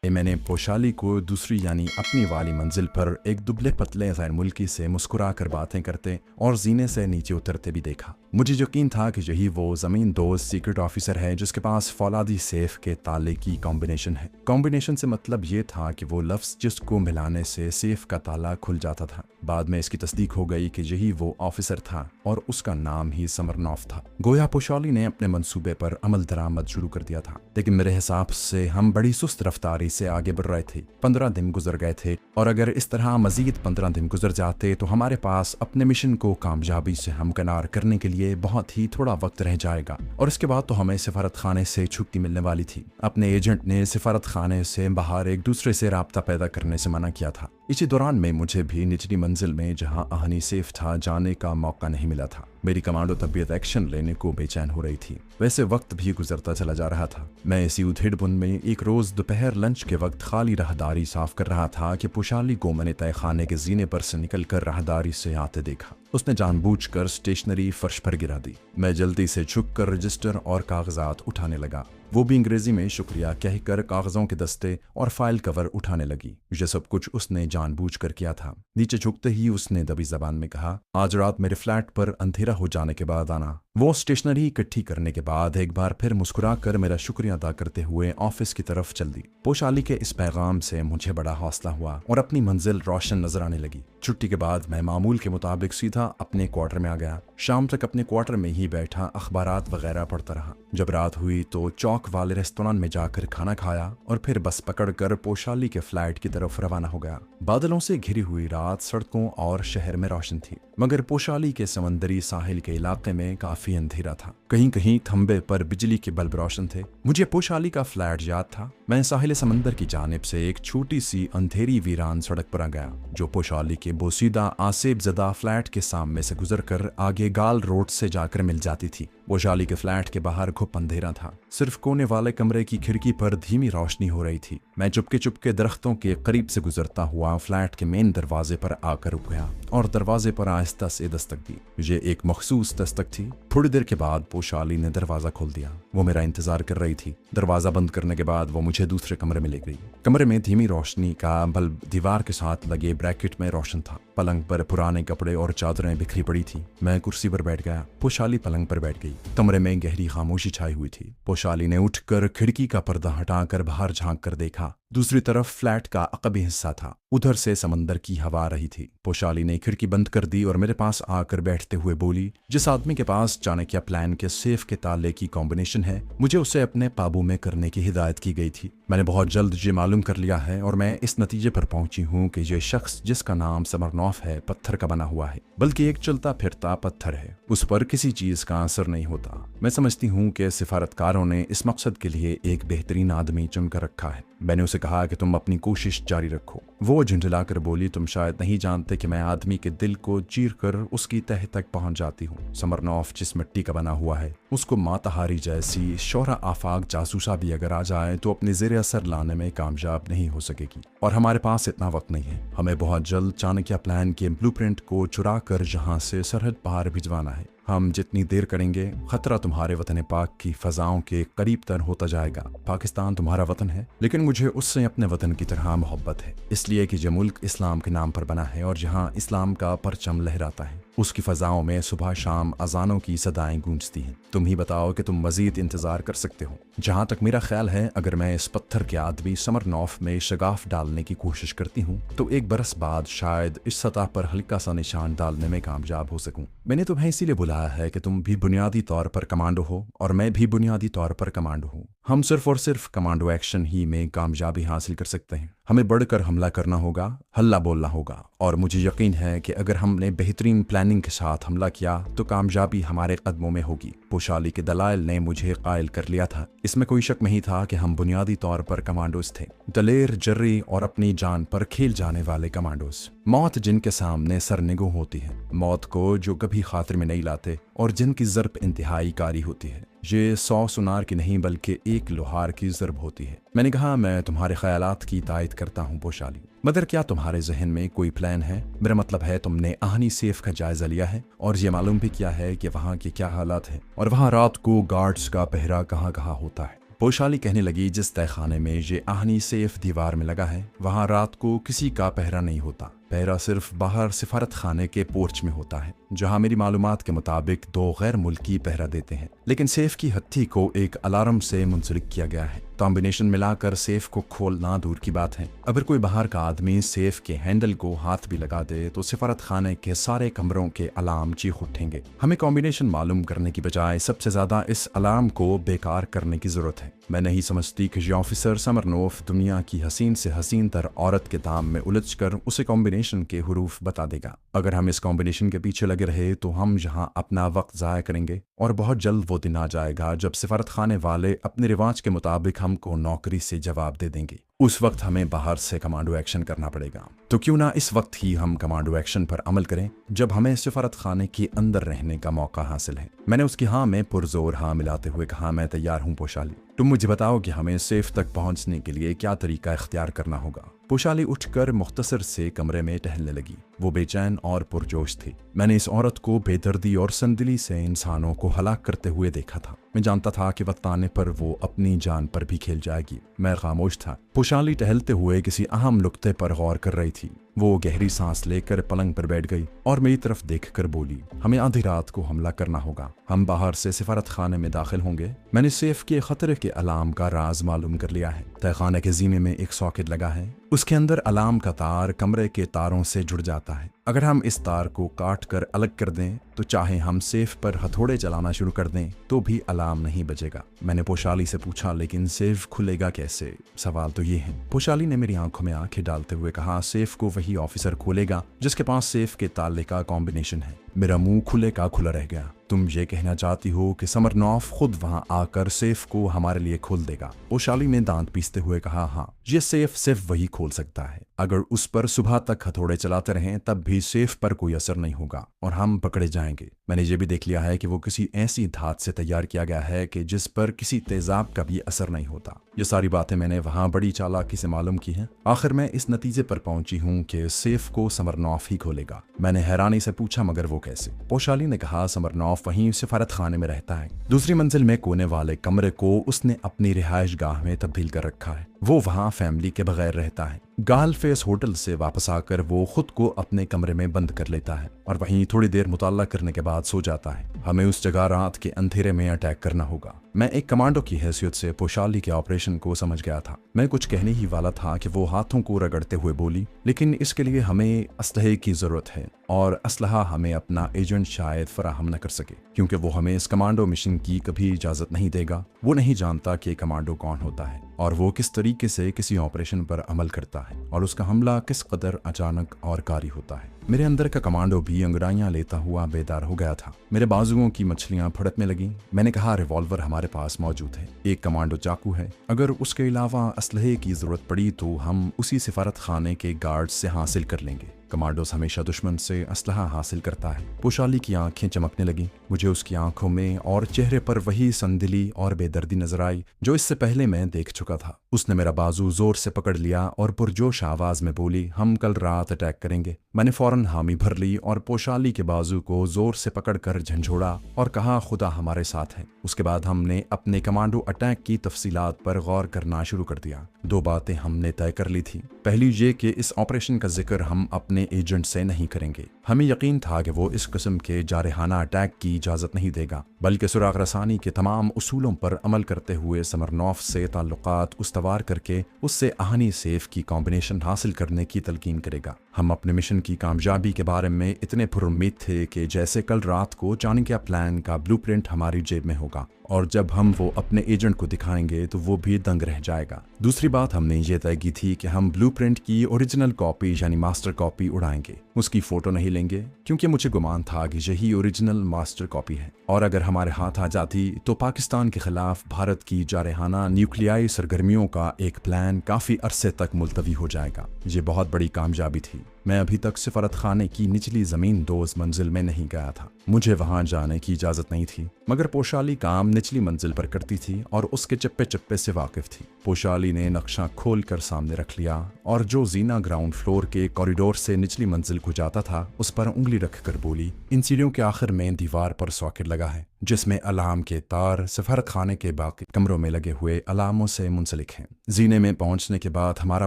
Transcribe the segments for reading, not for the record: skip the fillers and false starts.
मैंने पोशाली को दूसरी यानी अपनी वाली मंजिल पर एक दुबले पतले गैर मुल्की से मुस्कुरा कर बातें करते और जीने से नीचे उतरते भी देखा। मुझे यकीन था कि यही वो ज़मीन दोस्त सीक्रेट ऑफिसर है जिसके पास फौलादी सेफ के ताले की कॉम्बिनेशन है। कॉम्बिनेशन से मतलब ये था कि वो लफ्ज़ जिसको मिलाने से सेफ का ताला खुल जाता था। बाद में इसकी तस्दीक हो गई कि यही वो ऑफिसर था और उसका नाम ही समरनॉफ था। गोया पोशाली ने अपने मंसूबे पर अमल दरामद शुरू कर दिया था, लेकिन मेरे हिसाब से हम बड़ी सुस्त रफ्तारी से आगे बढ़ रहे थे। 15 दिन गुजर गए थे और अगर इस तरह मजीद 15 दिन गुजर जाते तो हमारे पास अपने मिशन को कामयाबी से हमकनार करने के लिए बहुत ही थोड़ा वक्त रह जाएगा और इसके बाद तो हमें सिफारत खाने से छुट्टी मिलने वाली थी। अपने एजेंट ने सिफारत खाने से बाहर एक दूसरे से राब्ता पैदा करने से मना किया था। इसी दौरान में मुझे भी निचली मंजिल में जहां आहनी सेफ था जाने का मौका नहीं मिला था। मेरी कमांडो तबीयत एक्शन लेने को बेचैन हो रही थी। वैसे वक्त भी गुजरता चला जा रहा था। मैं इसी उधेड़बुन में एक रोज दोपहर लंच के वक्त खाली राहदारी साफ कर रहा था कि पोशाली को मैंने तय खाने के जीने पर से निकलकर राहदारी से आते देखा। उसने जानबूझकर स्टेशनरी फर्श पर गिरा दी। मैं जल्दी से झुककर रजिस्टर और कागजात उठाने लगा, वो भी अंग्रेजी में शुक्रिया कहकर कागजों के दस्ते और फाइल कवर उठाने लगी। ये सब कुछ उसने जानबूझकर किया था। नीचे झुकते ही उसने दबी जबान में कहा, आज रात मेरे फ्लैट पर अंधेरा हो जाने के बाद आना। वो स्टेशनरी इकट्ठी करने के बाद एक बार फिर मुस्कुराकर मेरा शुक्रिया अदा करते हुए ऑफिस की तरफ चल दी। पोशाली के इस पैगाम से मुझे बड़ा हौसला हुआ और अपनी मंजिल रोशन नजर आने लगी। छुट्टी के बाद मैं मामूल के मुताबिक सीधा अपने क्वार्टर में आ गया। शाम तक अपने क्वार्टर में ही बैठा अखबारात वगैरह पढ़ता रहा। जब रात हुई तो चौक वाले रेस्तोरां में जाकर खाना खाया और फिर बस पकड़कर पोशाली के फ्लैट की तरफ रवाना हो गया। बादलों से घिरी हुई रात सड़कों और शहर में रोशन थी, मगर पोशाली के समंदरी साहिल के इलाके में काफी अंधेरा था। कहीं कहीं थंबे पर बिजली के बल्ब रोशन थे। मुझे पोशाली का फ्लैट याद था। मैं साहिल समंदर की जानिब से एक छोटी सी अंधेरी वीरान सड़क पर आ गया जो पोशाली के बोसीदा आसेब जदा फ्लैट के सामने से गुजरकर आगे गाल रोड से जाकर मिल जाती थी। पोशाली के फ्लैट के बाहर घुप अंधेरा था। सिर्फ कोने वाले कमरे की खिड़की पर धीमी रोशनी हो रही थी। मैं चुपके चुपके दरख्तों के करीब से गुजरता हुआ फ्लैट के मेन दरवाजे पर आकर रुक गया और दरवाजे पर आहिस्ता से दस्तक दी। ये एक मखसूस दस्तक थी। थोड़ी देर के बाद पोशाली ने दरवाजा खोल दिया। वो मेरा इंतजार कर रही थी। दरवाजा बंद करने के बाद वो मुझे दूसरे कमरे में ले गई। कमरे में धीमी रोशनी का बल्ब दीवार के साथ लगे ब्रैकेट में रोशन था। पलंग पर पुराने कपड़े और चादरें बिखरी पड़ी थी। मैं कुर्सी पर बैठ गया। पोशाली पलंग पर बैठ गई। कमरे में गहरी खामोशी छाई हुई थी। पोशाली ने उठकर खिड़की का पर्दा हटाकर बाहर झांक कर देखा। दूसरी तरफ फ्लैट का अकबी हिस्सा था। उधर से समंदर की हवा आ रही थी। पोशाली ने खिड़की बंद कर दी और मेरे पास आकर बैठते हुए बोली, जिस आदमी के पास चाणक्य प्लान के सेफ के ताले की कॉम्बिनेशन है, मुझे उसे अपने काबू में करने की हिदायत की गई थी। मैंने बहुत जल्द ये मालूम कर लिया है और मैं इस नतीजे पर पहुंची हूँ कि ये शख्स जिसका नाम समरनॉफ है पत्थर का बना हुआ है, बल्कि एक चलता फिरता पत्थर है। उस पर किसी चीज का असर नहीं होता। मैं समझती हूँ कि सिफारतकारों ने इस मकसद के लिए एक बेहतरीन आदमी चुनकर रखा है। मैंने उसे कहा कि तुम अपनी कोशिश जारी रखो। वो झुंझलाकर बोली, तुम शायद नहीं जानते कि मैं आदमी के दिल को चीर कर उसकी तह तक पहुंच जाती हूँ। समरनॉफ जिस मिट्टी का बना हुआ है, उसको माताहारी जैसी शोहरा आफाक जासूसा भी अगर आ जाए तो अपने जेर असर लाने में कामयाब नहीं हो सकेगी। और हमारे पास इतना वक्त नहीं है। हमें बहुत जल्द चाणक्य प्लान के ब्लूप्रिंट को चुरा कर जहाँ से सरहद पार भिजवाना है। हम जितनी देर करेंगे, खतरा तुम्हारे वतन पाक की फजाओं के करीब तर होता जाएगा। पाकिस्तान तुम्हारा वतन है, लेकिन मुझे उससे अपने वतन की तरह मोहब्बत है, इसलिए कि यह मुल्क इस्लाम के नाम पर बना है और जहाँ इस्लाम का परचम लहराता है, उसकी फजाओं में सुबह शाम अजानों की सदाएं गूंजती हैं। तुम ही बताओ कि तुम मजीद इंतजार कर सकते हो। जहाँ तक मेरा ख्याल है, अगर मैं इस पत्थर के आदमी समरनॉफ में शगाफ डालने की कोशिश करती हूँ तो एक बरस बाद शायद इस सतह पर हल्का सा निशान डालने में कामयाब हो सकूं। मैंने तुम्हें इसीलिए बुलाया है कि तुम भी बुनियादी तौर पर कमांडो हो और मैं भी बुनियादी तौर पर कमांडो हूँ। हम सिर्फ और सिर्फ कमांडो एक्शन ही में कामयाबी हासिल कर सकते हैं। हमें बढ़कर हमला करना होगा, हल्ला बोलना होगा, और मुझे यकीन है कि अगर हमने बेहतरीन प्लानिंग के साथ हमला किया तो कामयाबी हमारे कदमों में होगी। पोशाली के दलाइल ने मुझे कायल कर लिया था। इसमें कोई शक नहीं था कि हम बुनियादी तौर पर कमांडोज थे, दलेर, जर्री और अपनी जान पर खेल जाने वाले कमांडोज। मौत जिनके सामने सरनिगो होती है, मौत को जो कभी खातिर में नहीं लाते और जिनकी ज़र्ब इंतहाई कारी होती है। ये 100 सुनार की नहीं बल्कि एक लोहार की ज़र्ब होती है। मैंने कहा, मैं तुम्हारे ख्यालात की तायद करता हूँ पोशाली, मगर क्या तुम्हारे जहन में कोई प्लान है? मेरा मतलब है, तुमने आहनी सेफ का जायजा लिया है और ये मालूम भी किया है कि वहाँ के क्या हालात हैं और वहाँ रात को गार्ड्स का पहरा कहाँ कहाँ होता है। पोशाली कहने लगी, जिस तहखाने में ये आहनी सेफ दीवार में लगा है वहाँ रात को किसी का पहरा नहीं होता। पहरा सिर्फ बाहर सिफारत खाने के पोर्च में होता है, जहाँ मेरी मालूमात के मुताबिक 2 गैर मुल्की पहरा देते हैं। लेकिन सेफ की हत्थी को एक अलार्म से मुंसलिक किया गया है। कॉम्बिनेशन मिलाकर सेफ को खोलना दूर की बात है। अगर कोई बाहर का आदमी सेफ के हैंडल को हाथ भी लगा दे तो सिफारत खाने के सारे कमरों के अलार्म चीख उठेंगे। हमें कॉम्बिनेशन मालूम करने की बजाय सबसे ज्यादा इस अलार्म को बेकार करने की जरूरत है। मैं नहीं समझती कि ये ऑफिसर समरनोफ दुनिया की हसीन से हसीन तर औरत के दाम में उलझ कर उसे कॉम्बिनेशन के हुरूफ बता देगा। अगर हम इस कॉम्बिनेशन के पीछे लगे रहे तो हम यहाँ अपना वक्त जाया करेंगे और बहुत जल्द वो दिन आ जाएगा जब सिफारत खाने वाले अपने रिवाज के मुताबिक हमको नौकरी से जवाब दे देंगे। उस वक्त हमें बाहर से कमांडो एक्शन करना पड़ेगा। तो क्यों ना इस वक्त ही हम कमांडो एक्शन पर अमल करें जब हमें सिफारत खाने के अंदर रहने का मौका हासिल है। मैंने उसकी हाँ में पुरजोर हाँ मिलाते हुए कहा, मैं तैयार हूँ पोशाली। तुम मुझे बताओ कि हमें सेफ तक पहुंचने के लिए क्या तरीका इख्तियार करना होगा। पोशाली उठकर मुख्तसर से कमरे में टहलने लगी। वो बेचैन और पुरजोश थी। मैंने इस औरत को बेदर्दी और संदिली से इंसानों को हलाक करते हुए देखा था। मैं जानता था कि वक्त आने पर वो अपनी जान पर भी खेल जाएगी। मैं खामोश था। पोशाली टहलते हुए किसी अहम नुक्ते पर गौर कर रही थी। वो गहरी सांस लेकर पलंग पर बैठ गई और मेरी तरफ देखकर बोली, हमें आधी रात को हमला करना होगा। हम बाहर से सिफारत खाने में दाखिल होंगे। मैंने सेफ के खतरे के अलार्म का राज मालूम कर लिया है। तहखाने के जीने में एक सॉकेट लगा है। उसके अंदर अलार्म का तार कमरे के तारों से जुड़ जाता है। अगर हम इस तार को काट कर अलग कर दें तो चाहे हम सेफ पर हथौड़े चलाना शुरू कर दें तो भी अलार्म नहीं बजेगा। मैंने पोशाली से पूछा, लेकिन सेफ खुलेगा कैसे? सवाल तो ये है। पोशाली ने मेरी आंखों में आंखें डालते हुए कहा, सेफ को वही ऑफिसर खोलेगा जिसके पास सेफ के ताले का कॉम्बिनेशन है। मेरा मुंह खुले का खुला रह गया। तुम ये कहना चाहती हो कि समरनॉफ खुद वहां आकर सेफ को हमारे लिए खोल देगा? पोशाली ने दांत पीसते हुए कहा, हाँ, ये सेफ सिर्फ वही खोल सकता है। अगर उस पर सुबह तक हथौड़े चलाते रहें तब भी सेफ पर कोई असर नहीं होगा और हम पकड़े जाएंगे। मैंने ये भी देख लिया है कि वो किसी ऐसी धात से तैयार किया गया है कि जिस पर किसी तेजाब का भी असर नहीं होता। ये सारी बातें मैंने वहां बड़ी चालाकी से मालूम की हैं। आखिर मैं इस नतीजे पर पहुंची हूं कि सेफ को समरनॉफ ही खोलेगा। मैंने हैरानी से पूछा, मगर वो कैसे? पोशाली ने कहा, समरनॉफ वहीं सिफारत खाने में रहता है। दूसरी मंजिल में कोने वाले कमरे को उसने अपनी रिहाइश गाह में तब्दील कर रखा है। वो वहाँ फैमिली के बगैर रहता है। गाल फेस होटल से वापस आकर वो खुद को अपने कमरे में बंद कर लेता है और वहीं थोड़ी देर मुताला करने के बाद सो जाता है। हमें उस जगह रात के अंधेरे में अटैक करना होगा। मैं एक कमांडो की हैसियत से पोशाली के ऑपरेशन को समझ गया था। मैं कुछ कहने ही वाला था कि वो हाथों को रगड़ते हुए बोली, लेकिन इसके लिए हमें असलहे की जरूरत है और असलहा हमें अपना एजेंट शायद फराहम न कर सके, क्योंकि वो हमें इस कमांडो मिशन की कभी इजाजत नहीं देगा। वो नहीं जानता कि कमांडो कौन होता है और वो किस तरीके से किसी ऑपरेशन पर अमल करता है और उसका हमला किस कदर अचानक और कारी होता है। मेरे अंदर का कमांडो भी अंगड़ाइयां लेता हुआ बेदार हो गया था। मेरे बाजुओं की मछलियां फड़कने लगीं। मैंने कहा, रिवॉल्वर हमारे पास मौजूद है, एक कमांडो चाकू है। अगर उसके अलावा असलहे की जरूरत पड़ी तो हम उसी सिफारत खाने के गार्ड से हासिल कर लेंगे। कमांडोस हमेशा दुश्मन से असलहा हासिल करता है। पोशाली की आंखें चमकने लगी। मुझे उसकी आंखों में और चेहरे पर वही संदिली और बेदर्दी नजर आई जो इससे पहले मैं देख चुका था। उसने मेरा बाजू जोर से पकड़ लिया और पुरजोश आवाज में बोली, हम कल रात अटैक करेंगे। मैंने फौरन हामी भर ली और पोशाली के बाजू को जोर से पकड़कर झंझोड़ा और कहा, खुदा हमारे साथ है। उसके बाद हमने अपने कमांडो अटैक की तफसीलात पर गौर करना शुरू कर दिया। 2 बातें हमने तय कर ली थी। पहली ये कि इस ऑपरेशन का जिक्र हम अपने एजेंट से नहीं करेंगे। हमें यकीन था कि वो इस किस्म के जारहाना अटैक की इजाजत नहीं देगा, बल्कि सुराग रसानी के तमाम उसूलों पर अमल करते हुए समरनॉफ से ताल्लुकात उस्तवार करके उससे आहनी सेफ की कॉम्बिनेशन हासिल करने की तलकीन करेगा। हम अपने मिशन की कामयाबी के बारे में इतने पुरुम्मीद थे कि जैसे कल रात को जाने क्या प्लान का ब्लूप्रिंट हमारी जेब में होगा और जब हम वो अपने एजेंट को दिखाएंगे तो वो भी दंग रह जाएगा। दूसरी बात हमने ये तय की थी कि हम ब्लूप्रिंट की ओरिजिनल कॉपी यानी मास्टर कॉपी उड़ाएंगे, उसकी फोटो नहीं लेंगे, क्योंकि मुझे गुमान था कि यही ओरिजिनल मास्टर कॉपी है और अगर हमारे हाथ आ जाती तो पाकिस्तान के खिलाफ भारत की जारहाना न्यूक्लियाई सरगर्मियों का एक प्लान काफी अरसे तक मुलतवी हो जाएगा। ये बहुत बड़ी कामयाबी थी। मैं अभी तक सिफारत खाने की निचली जमीन 2 मंजिल में नहीं गया था। मुझे वहां जाने की इजाजत नहीं थी, मगर पोशाली काम निचली मंजिल पर करती थी और उसके चप्पे चप्पे से वाकिफ थी। पोशाली ने नक्शा खोल कर सामने रख लिया और जो जीना ग्राउंड फ्लोर के कॉरिडोर से निचली मंजिल को जाता था उस पर उंगली रखकर बोली, इन सीढ़ियों के आखिर में दीवार पर सॉकेट लगा है। जिसमें अलार्म के तार सफारत खाने के बाकी कमरों में लगे हुए अलार्मों से मुंसलिक हैं। जीने में पहुंचने के बाद हमारा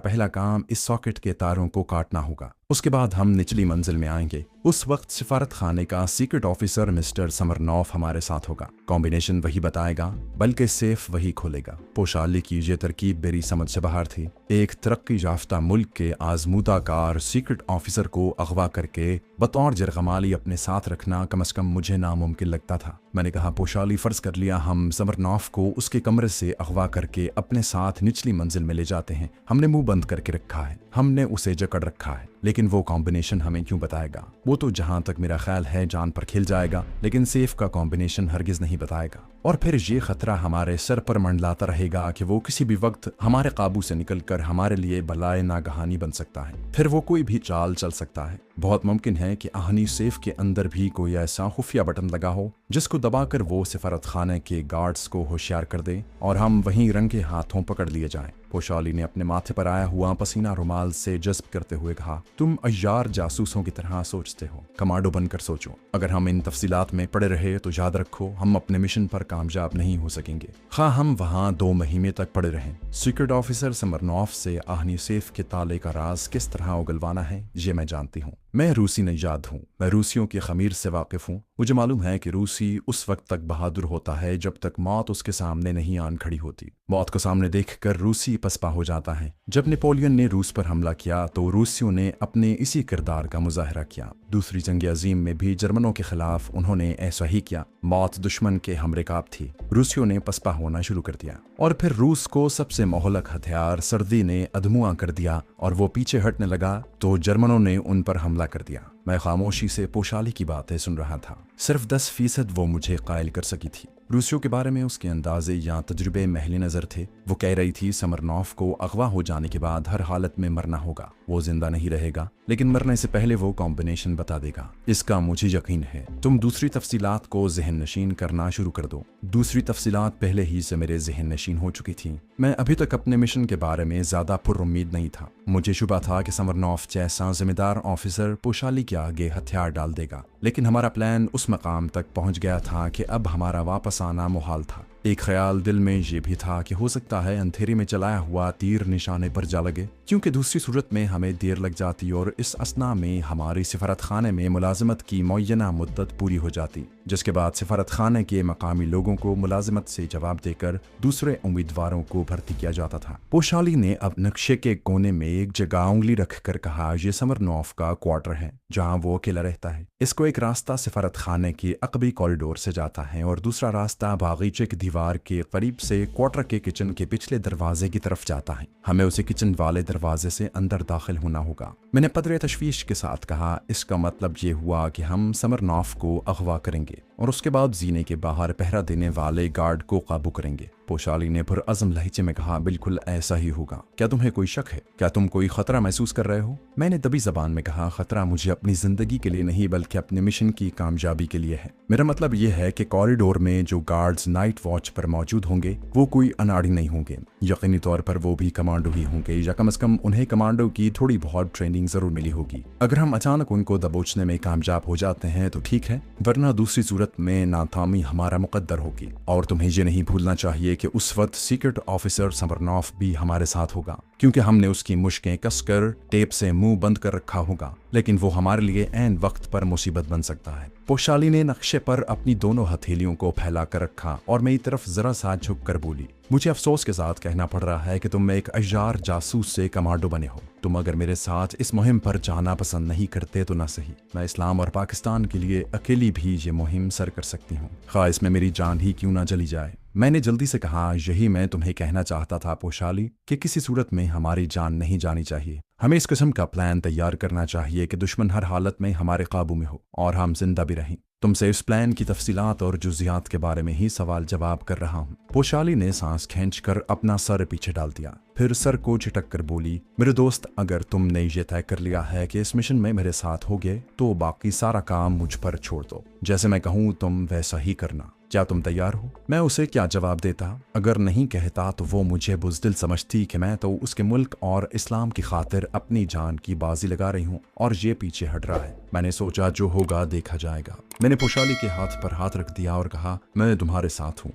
पहला काम इस सॉकेट के तारों को काटना होगा। उसके बाद हम निचली मंजिल में आएंगे। उस वक्त सिफारत खाने का सीक्रेट ऑफिसर मिस्टर समरनॉफ हमारे साथ होगा। कॉम्बिनेशन वही बताएगा, बल्कि सेफ वही खोलेगा। पोशाली की ये तरकीब मेरी समझ से बाहर थी। एक तरक्की याफ्ता मुल्क के आजमूदा कार सीक्रेट ऑफिसर को अगवा करके बतौर जरगमाली अपने साथ रखना कम से कम मुझे नामुमकिन लगता था। मैंने कहा, पोशाली, फर्ज कर लिया हम समरनॉफ को उसके कमरे से अगवा करके अपने साथ निचली मंजिल में ले जाते हैं। हमने मुंह बंद करके रखा है, हमने उसे जकड़ रखा है, लेकिन वो कॉम्बिनेशन हमें क्यों बताएगा? वो तो जहां तक मेरा ख्याल है जान पर खिल जाएगा, लेकिन सेफ का कॉम्बिनेशन हरगिज नहीं बताएगा। और फिर ये खतरा हमारे सर पर मंडलाता रहेगा कि वो किसी भी वक्त हमारे काबू से निकलकर हमारे लिए बलाए नागहानी बन सकता है। फिर वो कोई भी चाल चल सकता है। बहुत मुमकिन है कि आहनी सेफ के अंदर भी कोई ऐसा खुफिया बटन लगा हो जिसको दबाकर वो सिफारत खाने के गार्ड्स को होशियार कर दे और हम वहीं रंगे हाथों पकड़ लिए जाएं। पोशाली ने अपने माथे पर आया हुआ पसीना रुमाल से जज्ब करते हुए कहा, तुम अय्यार जासूसों की तरह सोचते हो, कमांडो बनकर सोचो। अगर हम इन तफसीलात में पड़े रहे तो याद रखो हम अपने मिशन पर कामयाब नहीं हो सकेंगे, खा हम वहाँ 2 महीने तक पड़े रहें। सीक्रेट ऑफिसर समरनॉफ से आहनी सेफ के ताले का राज किस तरह उगलवाना है ये मैं जानती हूँ। मैं रूसी नजाद हूँ, मैं रूसियों की खमीर से वाकिफ हूँ। मुझे मालूम है कि रूसी उस वक्त तक बहादुर होता है जब तक मौत उसके सामने नहीं आन खड़ी होती। मौत को सामने देखकर रूसी पसपा हो जाता है। जब नेपोलियन ने रूस पर हमला किया तो रूसियों ने अपने इसी किरदार का मुजाहरा किया। दूसरी जंग अजीम में भी जर्मनों के खिलाफ उन्होंने ऐसा ही किया। मौत दुश्मन के हमरेकाब थी। रूसियों ने पसपा होना शुरू कर दिया और फिर रूस को सबसे मोहलक हथियार सर्दी ने अधमुआ कर दिया और वो पीछे हटने लगा तो जर्मनों ने उन पर हमला कर दिया। मैं खामोशी से पोशाली की बातें सुन रहा था। सिर्फ 10% वो मुझे कायल कर सकी थी। रूसियों के बारे में उसके अंदाजे या तजुर्बे महली नजर थे। वो कह रही थी समरनॉफ को अगवा हो जाने के बाद हर हालत में मरना होगा। वो जिंदा नहीं रहेगा, लेकिन मरने से पहले वो कॉम्बिनेशन बता देगा। इसका मुझे यकीन है। तुम दूसरी तफसीलात को जहन नशीन करना शुरू कर दो। दूसरी तफसीलात पहले ही से मेरे जहन नशीन हो चुकी थी। मैं अभी तक अपने मिशन के बारे में ज्यादा पुरुम्मीद नहीं था। मुझे शुबा था कि समरनॉफ जैसा जिम्मेदार ऑफिसर पोशाली के आगे हथियार डाल देगा, लेकिन हमारा प्लान उस मकाम तक पहुंच गया था कि अब हमारा वापस आना मुहाल था। एक ख्याल दिल में ये भी था कि हो सकता है अंधेरे में चलाया हुआ तीर निशाने पर जा लगे, क्योंकि दूसरी सूरत में हमें देर लग जाती और इस असना में हमारी सिफारत खाने में मुलाजिमत की मुय्यना मुद्दत पूरी हो जाती, जिसके बाद सिफारत खाने के मकामी लोगों को मुलाजिमत से जवाब देकर दूसरे उम्मीदवारों को भर्ती किया जाता था। पोशाली ने अब नक्शे के कोने में एक जगह उंगली रखकर कहा, यह समरनॉफ का क्वार्टर है जहाँ वो अकेला रहता है। इसको एक रास्ता सिफारत खाने के अकबी कॉरिडोर से जाता है और दूसरा रास्ता बागीचे की दीवार के करीब से क्वार्टर के किचन के पिछले दरवाजे की तरफ जाता है। हमें उसे किचन वाले दरवाजे से अंदर दाखिल होना होगा। मैंने पदरे तशवीश के साथ कहा, इसका मतलब ये हुआ कि हम समरनॉफ को अगवा करेंगे और उसके बाद जीने के बाहर पहरा देने वाले गार्ड को काबू करेंगे। पोशाली ने पुरअज़्म लहजे में कहा, बिल्कुल ऐसा ही होगा। क्या तुम्हें कोई शक है? क्या तुम कोई खतरा महसूस कर रहे हो? मैंने दबी जबान में कहा, खतरा मुझे अपनी जिंदगी के लिए नहीं बल्कि अपने मिशन की कामयाबी के लिए है। मेरा मतलब यह है कि कॉरिडोर में जो गार्ड्स नाइट वॉच पर मौजूद होंगे वो कोई अनाड़ी नहीं होंगे। यकीनी तौर पर वो भी कमांडो ही होंगे, या कम से कम उन्हें कमांडो की थोड़ी बहुत ट्रेनिंग जरूर मिली होगी। अगर हम अचानक उनको दबोचने में कामयाब हो जाते हैं तो ठीक है, वरना दूसरी सूरत में नाकामी हमारा मुकद्दर होगी। और तुम्हें ये नहीं भूलना चाहिए कि उस वक्त सीक्रेट ऑफिसर समरनॉफ भी हमारे साथ होगा, क्योंकि हमने उसकी मुश्कें कसकर टेप से मुंह बंद कर रखा होगा, लेकिन वो हमारे लिए ऐन वक्त पर मुसीबत बन सकता है। पोशाली ने नक्शे पर अपनी दोनों हथेलियों को फैला कर रखा और मेरी तरफ जरा सा झुक कर बोली, मुझे अफसोस के साथ कहना पड़ रहा है कि तुम एक अय्यार जासूस से कमांडो बने हो। तुम अगर मेरे साथ इस मुहिम पर जाना पसंद नहीं करते तो ना सही, मैं इस्लाम और पाकिस्तान के लिए अकेली भी ये मुहिम सर कर सकती हूँ, खा इसमें मेरी जान ही क्यों ना चली जाए। मैंने जल्दी से कहा, यही मैं तुम्हें कहना चाहता था पोशाली, कि किसी सूरत में हमारी जान नहीं जानी चाहिए। हमें इस किस्म का प्लान तैयार करना चाहिए कि दुश्मन हर हालत में हमारे काबू में हो और हम जिंदा भी रहें। तुमसे इस प्लान की तफसीलात और जुजियात के बारे में ही सवाल जवाब कर रहा हूँ। पोशाली ने सांस खींचकर अपना सर पीछे डाल दिया, फिर सर को झटक कर बोली, मेरे दोस्त, अगर तुमने ये तय कर लिया है कि इस मिशन में मेरे साथ होगे तो बाकी सारा काम मुझ पर छोड़ दो। जैसे मैं कहूँ तुम वैसा ही करना। क्या तुम तैयार हो? मैं उसे क्या जवाब देता? अगर नहीं कहता तो वो मुझे बुज़दिल समझती कि मैं तो उसके मुल्क और इस्लाम की खातिर अपनी जान की बाजी लगा रही हूँ और ये पीछे हट रहा है। मैंने सोचा जो होगा देखा जाएगा। मैंने पोशाली के हाथ पर हाथ रख दिया और कहा, मैं तुम्हारे साथ हूँ।